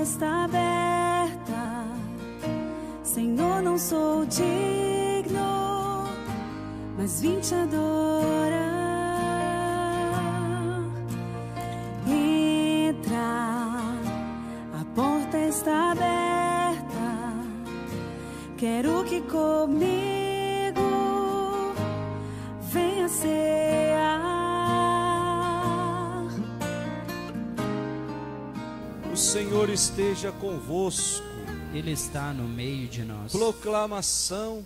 está aberta, Senhor, não sou digno, mas vim te adorar. Entra, a porta está aberta, quero que comigo venha cear. O Senhor esteja convosco. Ele está no meio de nós. Proclamação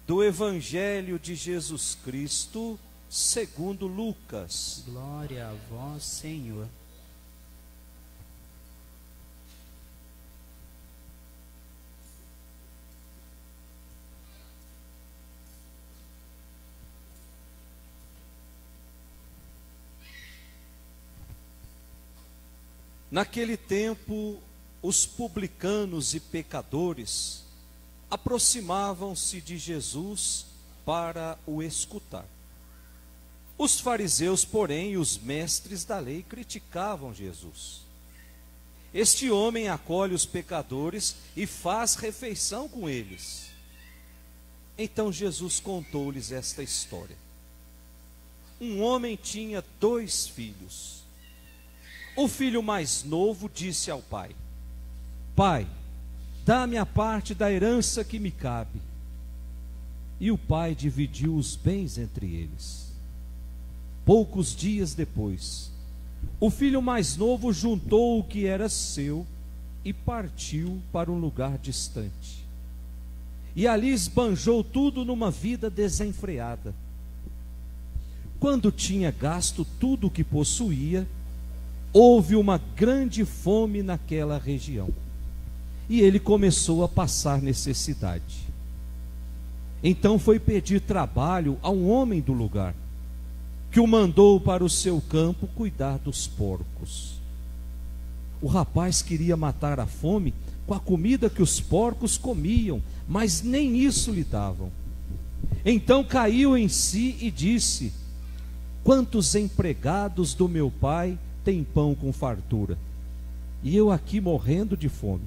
do Evangelho de Jesus Cristo segundo Lucas. Glória a vós, Senhor. Naquele tempo, os publicanos e pecadores aproximavam-se de Jesus para o escutar. Os fariseus, porém, e os mestres da lei criticavam Jesus. Este homem acolhe os pecadores e faz refeição com eles. Então Jesus contou-lhes esta história. Um homem tinha 2 filhos. O filho mais novo disse ao pai: Pai, dá-me a parte da herança que me cabe. E o pai dividiu os bens entre eles. Poucos dias depois, o filho mais novo juntou o que era seu e partiu para um lugar distante. E ali esbanjou tudo numa vida desenfreada. Quando tinha gasto tudo o que possuía, houve uma grande fome naquela região. E ele começou a passar necessidade. Então foi pedir trabalho a um homem do lugar, que o mandou para o seu campo cuidar dos porcos. O rapaz queria matar a fome com a comida que os porcos comiam, mas nem isso lhe davam. Então caiu em si e disse: Quantos empregados do meu pai têm pão com fartura, e eu aqui morrendo de fome?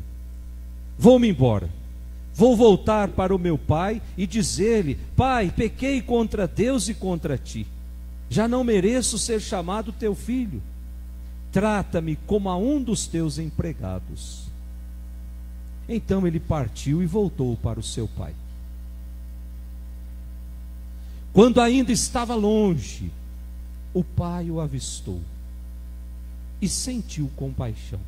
Vou-me embora, vou voltar para o meu pai e dizer-lhe: Pai, pequei contra Deus e contra ti, já não mereço ser chamado teu filho, trata-me como a um dos teus empregados. Então ele partiu e voltou para o seu pai. Quando ainda estava longe, o pai o avistou e sentiu compaixão.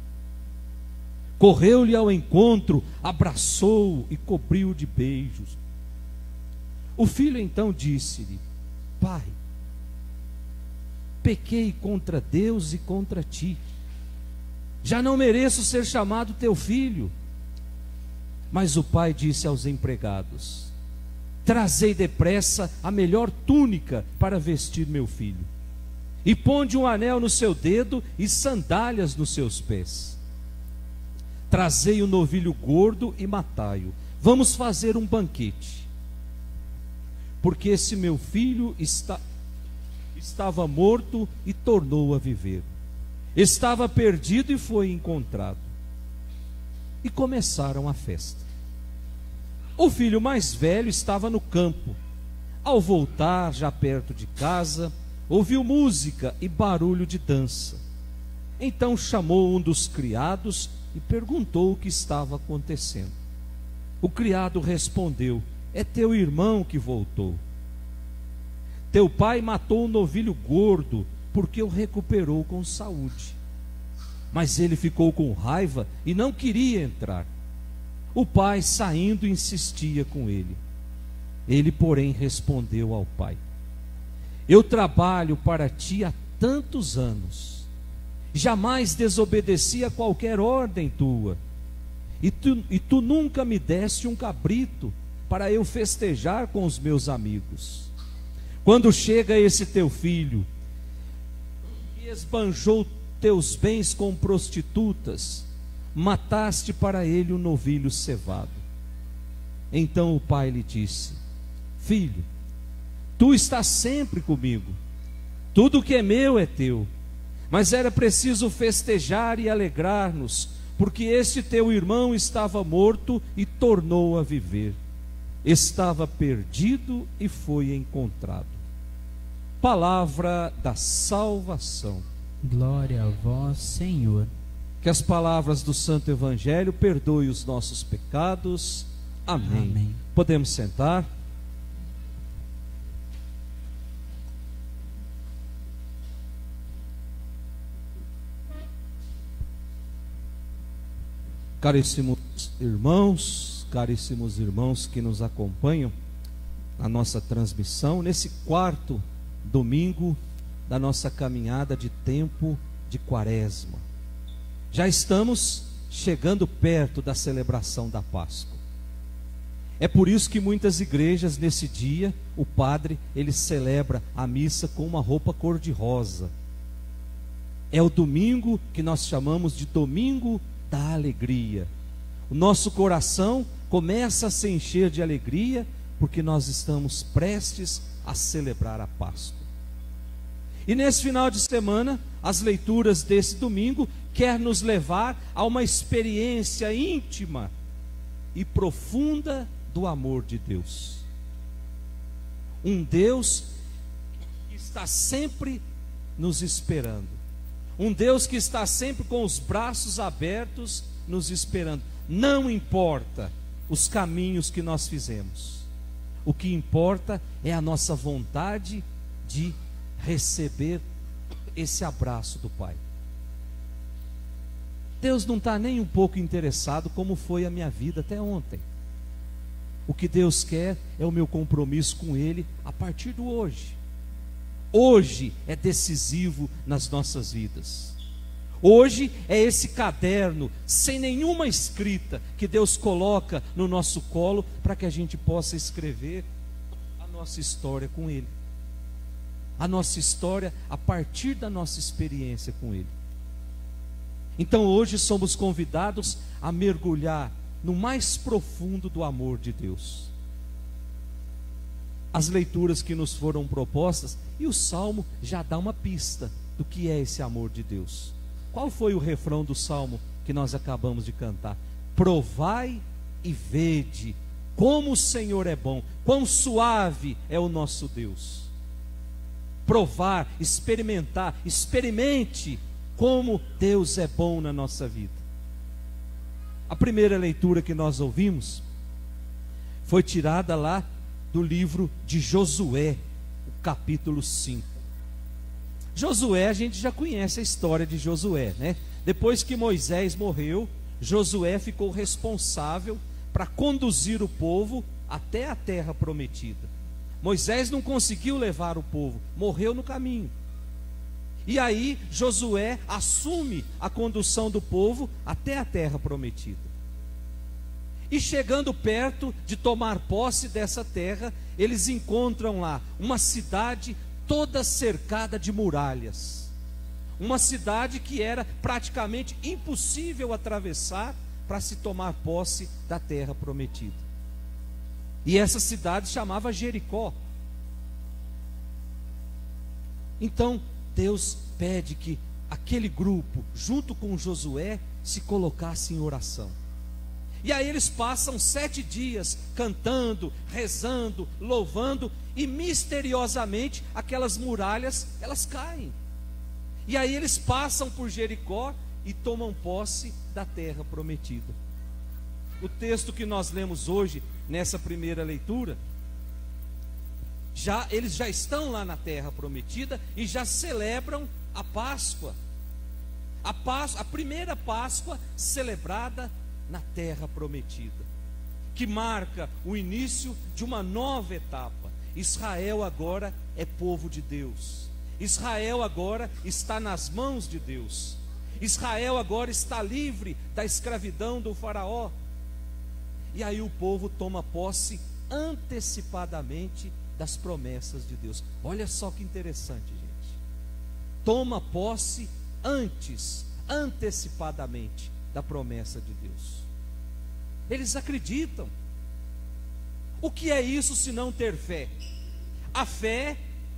Correu-lhe ao encontro, abraçou-o e cobriu-o de beijos. O filho então disse-lhe: Pai, pequei contra Deus e contra ti, já não mereço ser chamado teu filho. Mas o pai disse aos empregados: Trazei depressa a melhor túnica para vestir meu filho, e ponde um anel no seu dedo e sandálias nos seus pés. Trazei o novilho gordo e matai-o. Vamos fazer um banquete. Porque esse meu filho estava morto e tornou a viver. Estava perdido e foi encontrado. E começaram a festa. O filho mais velho estava no campo. Ao voltar, já perto de casa, ouviu música e barulho de dança. Então chamou um dos criados e perguntou o que estava acontecendo. O criado respondeu: É teu irmão que voltou. Teu pai matou um novilho gordo, porque o recuperou com saúde. Mas ele ficou com raiva e não queria entrar. O pai, saindo, insistia com ele. Ele, porém, respondeu ao pai: Eu trabalho para ti há tantos anos, jamais desobedeci a qualquer ordem tua, e tu nunca me deste um cabrito para eu festejar com os meus amigos. Quando chega esse teu filho, que esbanjou teus bens com prostitutas, mataste para ele um novilho cevado. Então o pai lhe disse: Filho, tu estás sempre comigo, tudo que é meu é teu. Mas era preciso festejar e alegrar-nos, porque este teu irmão estava morto e tornou a viver. Estava perdido e foi encontrado. Palavra da salvação. Glória a vós, Senhor. Que as palavras do Santo Evangelho perdoem os nossos pecados. Amém. Amém. Podemos sentar. Caríssimos irmãos que nos acompanham na nossa transmissão, nesse quarto domingo da nossa caminhada de tempo de Quaresma. Já estamos chegando perto da celebração da Páscoa. É por isso que muitas igrejas nesse dia, o padre, ele celebra a missa com uma roupa cor-de-rosa. É o domingo que nós chamamos de domingo da alegria. O nosso coração começa a se encher de alegria porque nós estamos prestes a celebrar a Páscoa. E nesse final de semana, as leituras desse domingo quer nos levar a uma experiência íntima e profunda do amor de Deus. Um Deus que está sempre nos esperando. Um Deus que está sempre com os braços abertos nos esperando. Não importa os caminhos que nós fizemos. O que importa é a nossa vontade de receber esse abraço do Pai. Deus não está nem um pouco interessado como foi a minha vida até ontem. O que Deus quer é o meu compromisso com Ele a partir do hoje. Hoje é decisivo nas nossas vidas. Hoje é esse caderno sem nenhuma escrita que Deus coloca no nosso colo para que a gente possa escrever a nossa história com Ele. A nossa história a partir da nossa experiência com Ele. Então hoje somos convidados a mergulhar no mais profundo do amor de Deus. As leituras que nos foram propostas, e o Salmo já dá uma pista do que é esse amor de Deus. Qual foi o refrão do Salmo que nós acabamos de cantar? Provai e vede como o Senhor é bom, quão suave é o nosso Deus. Provar, experimentar, experimente como Deus é bom na nossa vida. A primeira leitura que nós ouvimos foi tirada lá do livro de Josué, o capítulo 5. Josué, a gente já conhece a história de Josué, né? Depois que Moisés morreu, Josué ficou responsável para conduzir o povo até a terra prometida. Moisés não conseguiu levar o povo, morreu no caminho. E aí Josué assume a condução do povo até a terra prometida. E chegando perto de tomar posse dessa terra, eles encontram lá uma cidade toda cercada de muralhas. Uma cidade que era praticamente impossível atravessar para se tomar posse da terra prometida. E essa cidade chamava Jericó. Então Deus pede que aquele grupo, junto com Josué, se colocasse em oração. E aí eles passam 7 dias cantando, rezando, louvando, e misteriosamente aquelas muralhas, elas caem. E aí eles passam por Jericó e tomam posse da terra prometida. O texto que nós lemos hoje, nessa primeira leitura, eles já estão lá na terra prometida e já celebram a Páscoa. A primeira Páscoa celebrada na terra prometida, que marca o início de uma nova etapa. Israel agora é povo de Deus. Israel agora está nas mãos de Deus. Israel agora está livre da escravidão do faraó. E aí o povo toma posse antecipadamente das promessas de Deus. Olha só que interessante, gente. Toma posse antecipadamente da promessa de Deus. Eles acreditam. O que é isso se não ter fé? A fé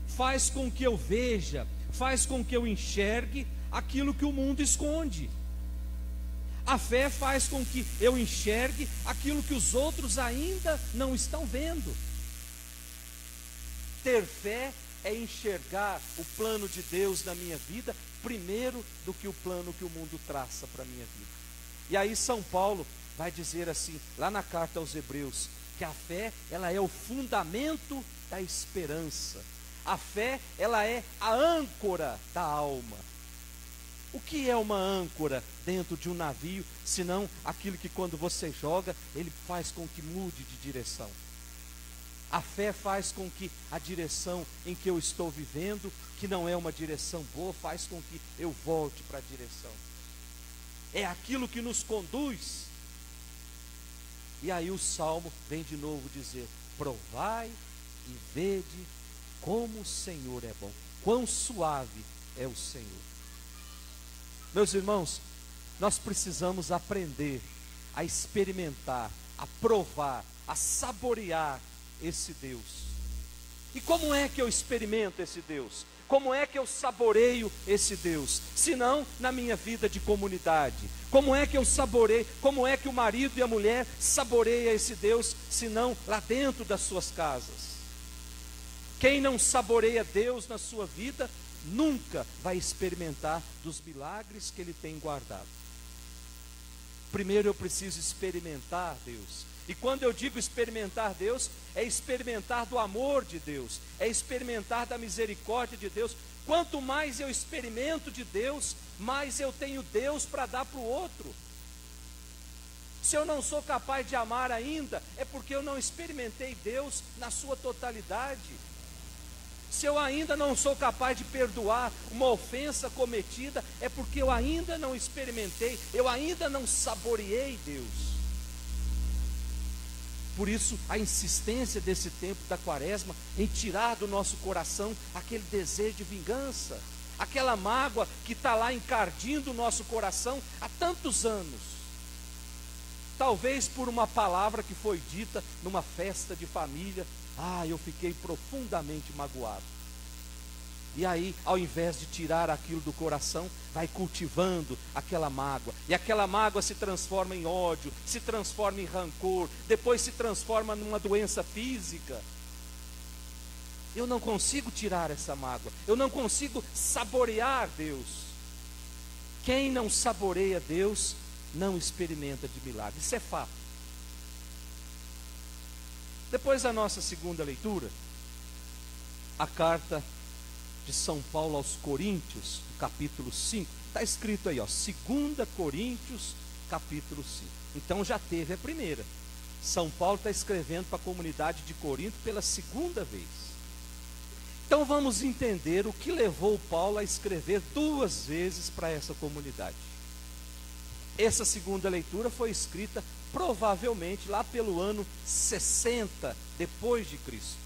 faz com que eu veja, faz com que eu enxergue aquilo que o mundo esconde. A fé faz com que eu enxergue aquilo que os outros ainda não estão vendo. Ter fé é enxergar o plano de Deus na minha vida primeiro do que o plano que o mundo traça para a minha vida. E aí São Paulo vai dizer assim, lá na carta aos Hebreus, que a fé, ela é o fundamento da esperança. A fé, ela é a âncora da alma. O que é uma âncora dentro de um navio, senão aquilo que quando você joga, ele faz com que mude de direção? A fé faz com que a direção em que eu estou vivendo, que não é uma direção boa, faz com que eu volte para a direção. É aquilo que nos conduz. E aí o Salmo vem de novo dizer: provai e vede como o Senhor é bom, quão suave é o Senhor. Meus irmãos, nós precisamos aprender a experimentar, a provar, a saborear esse Deus. E como é que eu experimento esse Deus? Como é que eu saboreio esse Deus? Se não na minha vida de comunidade. Como é que eu saboreio? Como é que o marido e a mulher saboreiam esse Deus, se não lá dentro das suas casas? Quem não saboreia Deus na sua vida, nunca vai experimentar dos milagres que Ele tem guardado. Primeiro eu preciso experimentar Deus. E quando eu digo experimentar Deus, é experimentar do amor de Deus, é experimentar da misericórdia de Deus. Quanto mais eu experimento de Deus, mais eu tenho Deus para dar para o outro. Se eu não sou capaz de amar ainda, é porque eu não experimentei Deus na sua totalidade. Se eu ainda não sou capaz de perdoar uma ofensa cometida, é porque eu ainda não experimentei, eu ainda não saboreei Deus. Por isso, a insistência desse tempo da quaresma em tirar do nosso coração aquele desejo de vingança, aquela mágoa que está lá encardindo o nosso coração há tantos anos. Talvez por uma palavra que foi dita numa festa de família, eu fiquei profundamente magoado. E aí, ao invés de tirar aquilo do coração, vai cultivando aquela mágoa. E aquela mágoa se transforma em ódio, se transforma em rancor, depois se transforma numa doença física. Eu não consigo tirar essa mágoa, eu não consigo saborear Deus. Quem não saboreia Deus, não experimenta de milagre. Isso é fato. Depois da nossa segunda leitura, a carta de São Paulo aos Coríntios, capítulo 5, está escrito aí, 2 Coríntios, capítulo 5. Então já teve a primeira. São Paulo está escrevendo para a comunidade de Corinto pela segunda vez. Então vamos entender o que levou Paulo a escrever 2 vezes para essa comunidade. Essa segunda leitura foi escrita provavelmente lá pelo ano 60 depois de Cristo.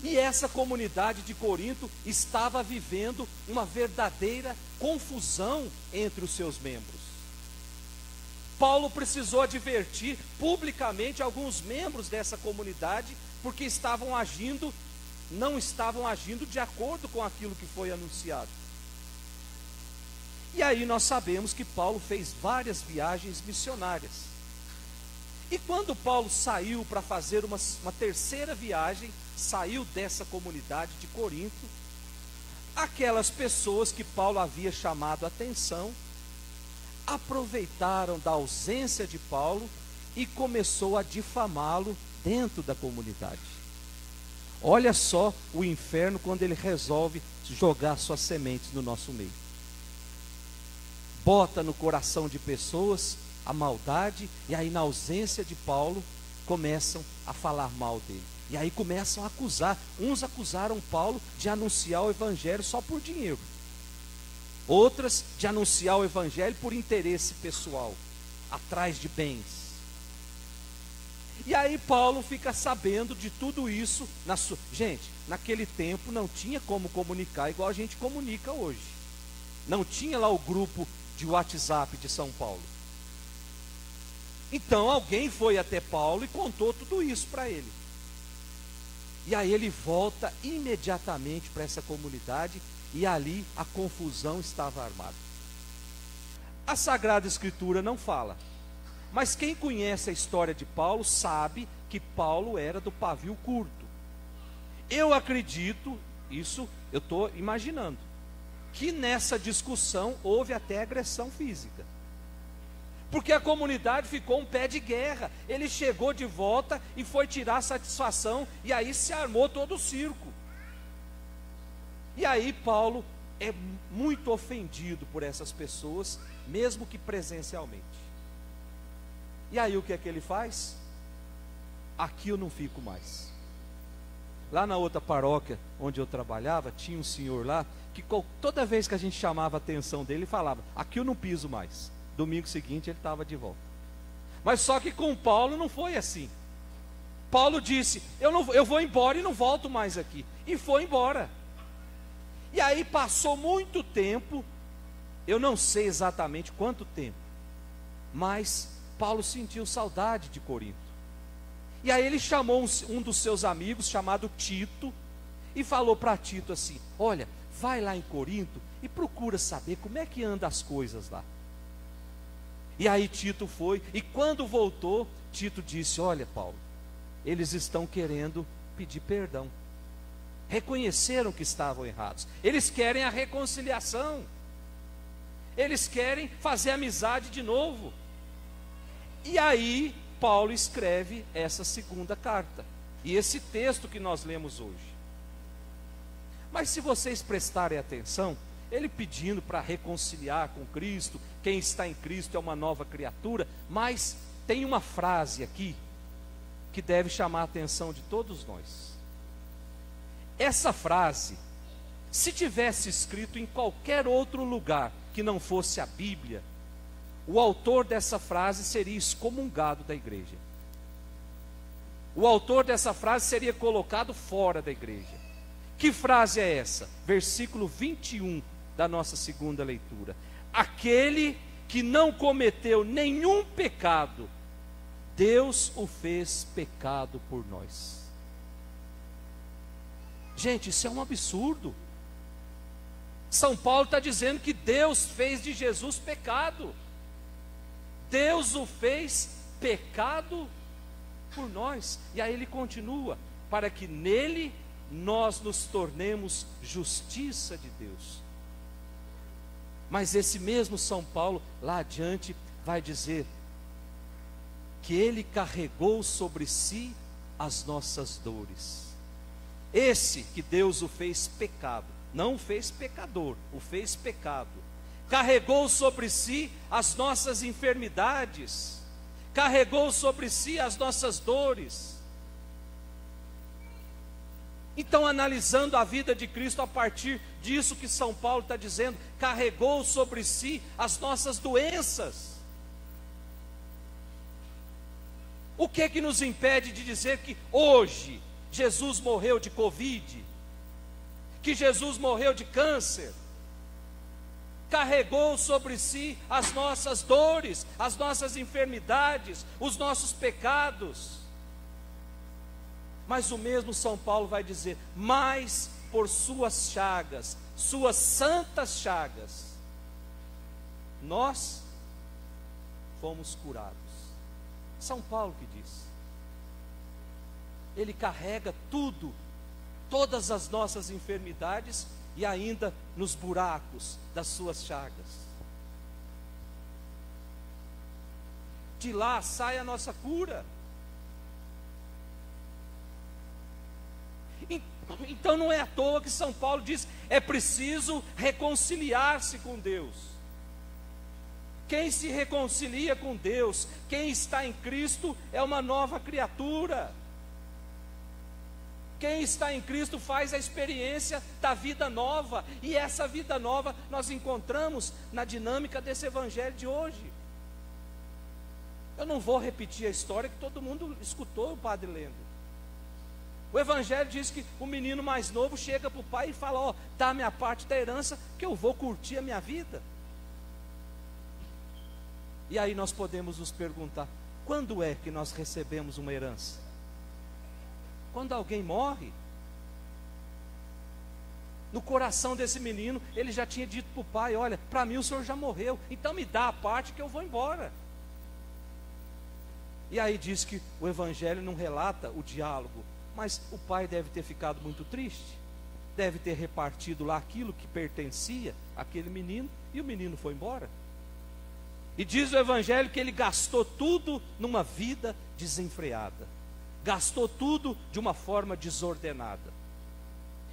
E essa comunidade de Corinto estava vivendo uma verdadeira confusão entre os seus membros. Paulo precisou advertir publicamente alguns membros dessa comunidade, porque não estavam agindo de acordo com aquilo que foi anunciado. E aí nós sabemos que Paulo fez várias viagens missionárias. E quando Paulo saiu para fazer uma terceira viagem, saiu dessa comunidade de Corinto, aquelas pessoas que Paulo havia chamado a atenção, aproveitaram da ausência de Paulo e começou a difamá-lo dentro da comunidade. Olha só o inferno quando ele resolve jogar suas sementes no nosso meio. Bota no coração de pessoas a maldade, e aí na ausência de Paulo, começam a falar mal dele. E aí começam a acusar. Uns acusaram Paulo de anunciar o evangelho só por dinheiro. Outras de anunciar o evangelho por interesse pessoal, atrás de bens. E aí Paulo fica sabendo de tudo isso. Gente, naquele tempo não tinha como comunicar igual a gente comunica hoje. Não tinha lá o grupo de WhatsApp de São Paulo. Então alguém foi até Paulo e contou tudo isso para ele. E aí ele volta imediatamente para essa comunidade, e ali a confusão estava armada. A Sagrada Escritura não fala, mas quem conhece a história de Paulo sabe que Paulo era do pavio curto. Eu acredito, isso eu estou imaginando, que nessa discussão houve até agressão física. Porque a comunidade ficou um pé de guerra. Ele chegou de volta e foi tirar satisfação, e aí se armou todo o circo. E aí Paulo é muito ofendido por essas pessoas, mesmo que presencialmente. E aí o que é que ele faz? Aqui eu não fico mais. Lá na outra paróquia onde eu trabalhava, tinha um senhor lá, que toda vez que a gente chamava a atenção dele, ele falava: aqui eu não piso mais. Domingo seguinte ele estava de volta. Mas só que com Paulo não foi assim. Paulo disse: eu vou embora e não volto mais aqui. E foi embora. E aí passou muito tempo, eu não sei exatamente quanto tempo, mas Paulo sentiu saudade de Corinto. E aí ele chamou um dos seus amigos, chamado Tito, e falou para Tito assim: olha, vai lá em Corinto e procura saber como é que andam as coisas lá. E aí Tito foi, e quando voltou, Tito disse: olha, Paulo, eles estão querendo pedir perdão. Reconheceram que estavam errados. Eles querem a reconciliação. Eles querem fazer amizade de novo. E aí Paulo escreve essa segunda carta, e esse texto que nós lemos hoje. Mas se vocês prestarem atenção, ele pedindo para reconciliar com Cristo, quem está em Cristo é uma nova criatura, mas tem uma frase aqui que deve chamar a atenção de todos nós. Essa frase, se tivesse escrito em qualquer outro lugar que não fosse a Bíblia, o autor dessa frase seria excomungado da igreja. O autor dessa frase seria colocado fora da igreja. Que frase é essa? Versículo 21 da nossa segunda leitura: aquele que não cometeu nenhum pecado, Deus o fez pecado por nós. Gente, isso é um absurdo. São Paulo está dizendo que Deus fez de Jesus pecado. Deus o fez pecado por nós. E aí ele continua: para que nele nós nos tornemos justiça de Deus. Mas esse mesmo São Paulo, lá adiante, vai dizer que ele carregou sobre si as nossas dores. Esse que Deus o fez pecado, não o fez pecador, o fez pecado. Carregou sobre si as nossas enfermidades, carregou sobre si as nossas dores. Então, analisando a vida de Cristo a partir disso que São Paulo está dizendo, carregou sobre si as nossas doenças. O que é que nos impede de dizer que hoje Jesus morreu de Covid, que Jesus morreu de câncer? Carregou sobre si as nossas dores, as nossas enfermidades, os nossos pecados. Mas o mesmo São Paulo vai dizer: mas por suas chagas, suas santas chagas, nós fomos curados. São Paulo que diz. Ele carrega tudo, todas as nossas enfermidades, e ainda nos buracos das suas chagas. De lá sai a nossa cura. Então não é à toa que São Paulo diz: é preciso reconciliar-se com Deus. Quem se reconcilia com Deus, quem está em Cristo, é uma nova criatura. Quem está em Cristo faz a experiência da vida nova, e essa vida nova nós encontramos na dinâmica desse evangelho de hoje. Eu não vou repetir a história que todo mundo escutou o padre lendo. O evangelho diz que o menino mais novo chega para o pai e fala: ó, dá a minha parte da herança, que eu vou curtir a minha vida. E aí nós podemos nos perguntar: quando é que nós recebemos uma herança? quando alguém morre, no coração desse menino, ele já tinha dito para o pai: olha, para mim o senhor já morreu, então me dá a parte que eu vou embora. E aí diz que o evangelho não relata o diálogo, mas o pai deve ter ficado muito triste, deve ter repartido lá aquilo que pertencia àquele menino, e o menino foi embora. E diz o evangelho que ele gastou tudo numa vida desenfreada, gastou tudo de uma forma desordenada.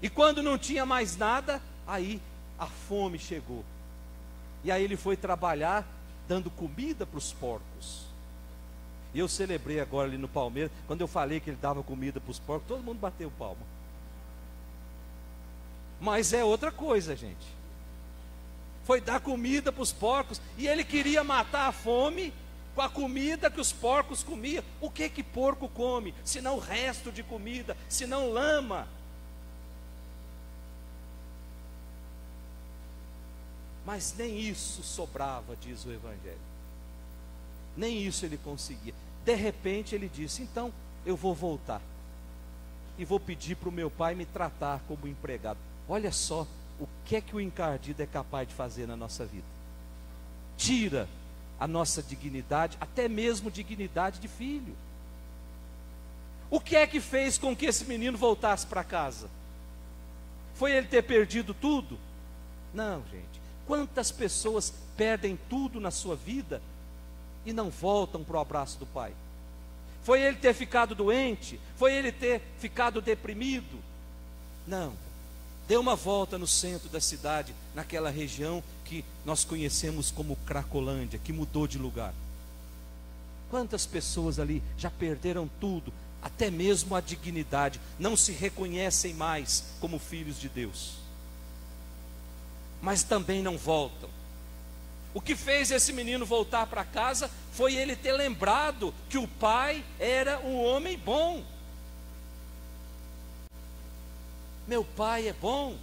E quando não tinha mais nada, aí a fome chegou. E aí ele foi trabalhar dando comida para os porcos. E eu celebrei agora ali no Palmeiras, quando eu falei que ele dava comida para os porcos, todo mundo bateu palma. Mas é outra coisa, gente. Foi dar comida para os porcos, e ele queria matar a fome com a comida que os porcos comiam. O que porco come, se não resto de comida, se não lama? Mas nem isso sobrava, diz o evangelho. Nem isso ele conseguia. De repente ele disse: então eu vou voltar e vou pedir para o meu pai me tratar como empregado. Olha só o que é que o encardido é capaz de fazer na nossa vida. Tira a nossa dignidade, até mesmo dignidade de filho. O que é que fez com que esse menino voltasse para casa? Foi ele ter perdido tudo? Não, gente. Quantas pessoas perdem tudo na sua vida e não voltam para o abraço do pai? Foi ele ter ficado doente? Foi ele ter ficado deprimido? Não. Deu uma volta no centro da cidade, naquela região que nós conhecemos como Cracolândia, que mudou de lugar. Quantas pessoas ali já perderam tudo, até mesmo a dignidade, não se reconhecem mais como filhos de Deus, mas também não voltam. O que fez esse menino voltar para casa foi ele ter lembrado que o pai era um homem bom. Meu pai é bom,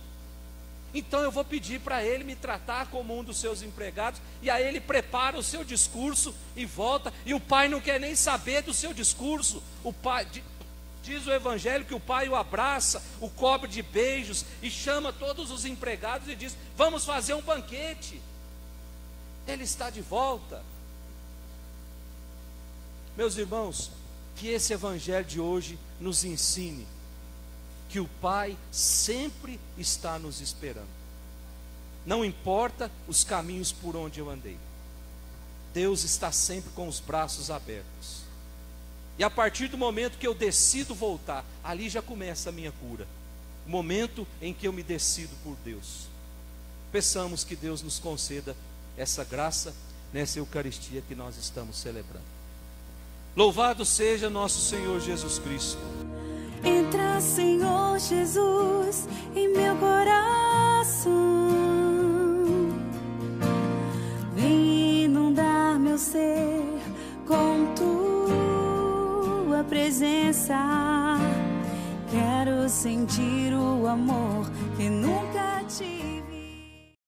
então eu vou pedir para ele me tratar como um dos seus empregados. E aí ele prepara o seu discurso e volta, e o pai não quer nem saber do seu discurso. O pai, diz o evangelho, que o pai o abraça, o cobre de beijos e chama todos os empregados e diz: vamos fazer um banquete. Ele está de volta. Meus irmãos, que esse evangelho de hoje nos ensine que o pai sempre está nos esperando. Não importa os caminhos por onde eu andei, Deus está sempre com os braços abertos. E a partir do momento que eu decido voltar, ali já começa a minha cura. O momento em que eu me decido por Deus. Peçamos que Deus nos conceda essa graça nessa Eucaristia que nós estamos celebrando. Louvado seja nosso Senhor Jesus Cristo. Entra, Senhor Jesus, em meu coração. Vem inundar meu ser com tua presença. Quero sentir o amor que nunca tive.